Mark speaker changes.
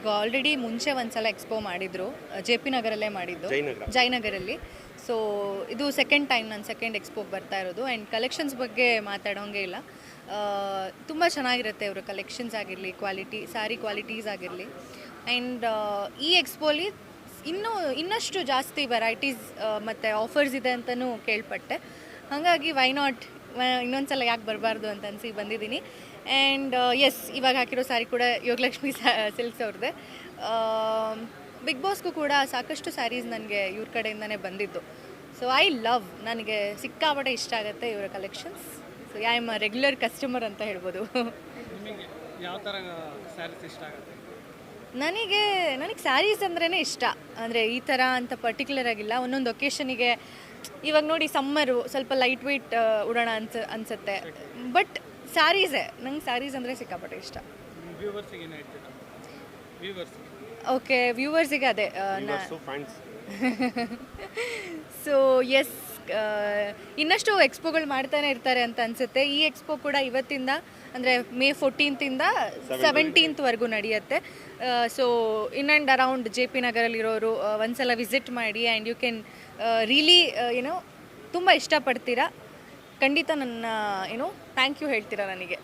Speaker 1: ಈಗ ಆಲ್ರೆಡಿ ಮುಂಚೆ ಒಂದ್ಸಲ ಎಕ್ಸ್ಪೋ ಮಾಡಿದ್ರು, ಜೆ ಪಿ ನಗರಲ್ಲೇ ಮಾಡಿದ್ದು, ಜಯನಗರಲ್ಲಿ. ಸೊ ಇದು ಸೆಕೆಂಡ್ ಟೈಮ್ ನಾನು ಸೆಕೆಂಡ್ ಎಕ್ಸ್ಪೋಗೆ ಬರ್ತಾ ಇರೋದು. ಆ್ಯಂಡ್ ಕಲೆಕ್ಷನ್ಸ್ ಬಗ್ಗೆ ಮಾತಾಡೋಂಗೆ ಇಲ್ಲ, ತುಂಬ ಚೆನ್ನಾಗಿರುತ್ತೆ ಅವರ ಕಲೆಕ್ಷನ್ಸ್ ಆಗಿರಲಿ, ಕ್ವಾಲಿಟಿ ಸ್ಯಾರಿ ಕ್ವಾಲಿಟೀಸ್ ಆಗಿರಲಿ. ಆ್ಯಂಡ್ ಈ ಎಕ್ಸ್ಪೋಲಿ ಇನ್ನಷ್ಟು ಜಾಸ್ತಿ ವೆರೈಟೀಸ್ ಮತ್ತು ಆಫರ್ಸ್ ಇದೆ ಅಂತಲೂ ಕೇಳ್ಪಟ್ಟೆ. ಹಾಗಾಗಿ ವೈ ನಾಟ್ ಇನ್ನೊಂದ್ಸಲ ಯಾಕೆ ಬರಬಾರ್ದು ಅಂತ ಅನಿಸಿ ಬಂದಿದ್ದೀನಿ. ಆ್ಯಂಡ್ ಎಸ್, ಇವಾಗ ಹಾಕಿರೋ ಸ್ಯಾರಿ ಕೂಡ ಯೋಗಲಕ್ಷ್ಮಿ ಸಿಲ್ಕ್ಸ್ ಅವ್ರದ್ದೇ. ಬಿಗ್ ಬಾಸ್ಗೂ ಕೂಡ ಸಾಕಷ್ಟು ಸ್ಯಾರೀಸ್ ನನಗೆ ಇವ್ರ ಕಡೆಯಿಂದನೇ ಬಂದಿದ್ದು. ಸೊ ಐ ಲವ್, ನನಗೆ ಸಿಕ್ಕಾಪಟ್ಟೆ ಇಷ್ಟ ಆಗುತ್ತೆ ಇವರ collections. So I am a regular customer ಅಂತ ಹೇಳ್ಬೋದು.
Speaker 2: ನಿಮಗೆ ಯಾವ ಥರ ಸ್ಯಾರೀಸ್ ಇಷ್ಟ ಆಗುತ್ತೆ?
Speaker 1: ನನಗೆ ಸ್ಯಾರೀಸ್ ಅಂದ್ರೇ ಇಷ್ಟ. ಅಂದರೆ ಈ ಥರ ಅಂತ ಪರ್ಟಿಕ್ಯುಲರ್ ಆಗಿಲ್ಲ, ಒಂದೊಂದು ಒಕೇಶನಿಗೆ. ಇವಾಗ ನೋಡಿ ಸಮ್ಮರು ಸ್ವಲ್ಪ ಲೈಟ್ ವೆಯ್ಟ್ ಉಡೋಣ ಅನ್ಸುತ್ತೆ, ಬಟ್ ಸ್ಯಾರೀಸೇ ನಂಗೆ ಸ್ಯಾರೀಸ್ ಅಂದರೆ ಸಿಕ್ಕಾಪಟ್ಟೆ ಇಷ್ಟ.
Speaker 2: ವ್ಯೂವರ್ಸಿಗೆ ಏನು ಹೇಳ್ತೀರಾ?
Speaker 1: ಓಕೆ, ವ್ಯೂವರ್ಸಿಗೆ ಅದೇ ಸೊ ಎಸ್, ಇನ್ನಷ್ಟು ಎಕ್ಸ್ಪೋಗಳು ಮಾಡ್ತಾನೆ ಇರ್ತಾರೆ ಅಂತ ಅನಿಸುತ್ತೆ. ಈ ಎಕ್ಸ್ಪೋ ಕೂಡ ಇವತ್ತಿಂದ ಅಂದರೆ ಮೇ 14th 17th ನಡೆಯುತ್ತೆ. So in and around J P ನಗರಲ್ಲಿರೋರು ಒಂದ್ಸಲ ವಿಸಿಟ್ ಮಾಡಿ. ಆ್ಯಂಡ್ ಯು ಕ್ಯಾನ್ ರಿಯಲಿ ತುಂಬ ಇಷ್ಟಪಡ್ತೀರಾ. ಖಂಡಿತ ನನ್ನ ಥ್ಯಾಂಕ್ ಯು ಹೇಳ್ತೀರಾ ನನಗೆ.